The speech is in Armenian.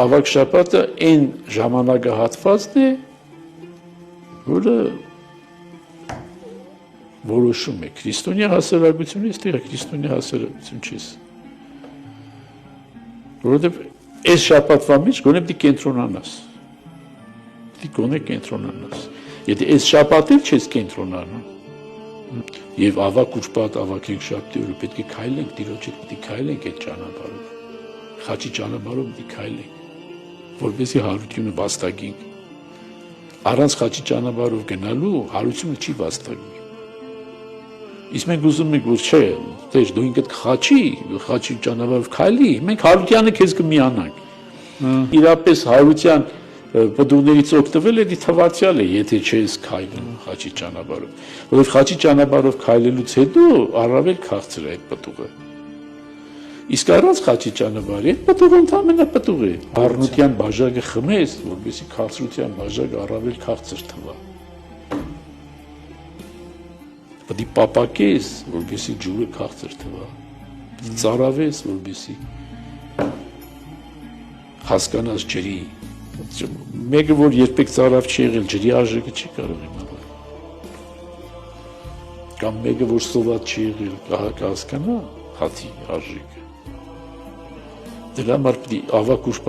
ավագ շաբաթը այն ժամանակահատվածն է, որը որոշում է քրիստոնյա հասարակությունից, դեռ քրիստոնյա հասարակություն չես։ Որովհետև այս շաբաթվա մեջ գոնե պիտի կենտրոնանաս։ Պիտի գոնե կենտրոնանաս։ Եթե այս շաբաթել չես կենտրոնանում, եւ ավակ ուշպատ ավակ երկշաբթի օրը պետք է քայլենք, Տիրոջ հետ պիտի քայլենք այդ ճանապարհով։ Խաչի ճանապարհով պիտի քայլենք, որպեսզի հարությունը վաստակենք։ Առանց խաչի ճանապարհով գնալու հարությունը չի վաստակվի։ Իսկ մենք ուզում ենք, որ չէ, Տեր, դու ինքդ խաչի ճանապարհով քայլի, մենք հարությանը քեզ կմիանանք։ Իրապես հարության պտուղներից օգտվել էդի թվացյալ է, եթե չես քայլում խաչի ճանապարհով։ Որովհետև խաչի ճանապարհով քայլելուց հետո առավել քաղցր է այդ պտուղը։ Իսկ առանց խաչի ճանապարհի այդ պտուղը ընդհանրապես պտուղ է։ Առնության բաժակը խմես, որպեսզի քաղցրության բաժակը առավել քաղցր թվա։ Պետք է պապակես, որպեսզի ջուրը քաղցր թվա։ Ծարավես, որպեսզի հասկանաս ջրի։ Մեկը որ երբեք ծարավ չի եղել, ջրի արժեքը չի կարող իմանալ։ Կամ մեկը որ սոված չի եղել, կհասկանա հացի արժեքը։ Դրա համար պիտի ավակ ուշ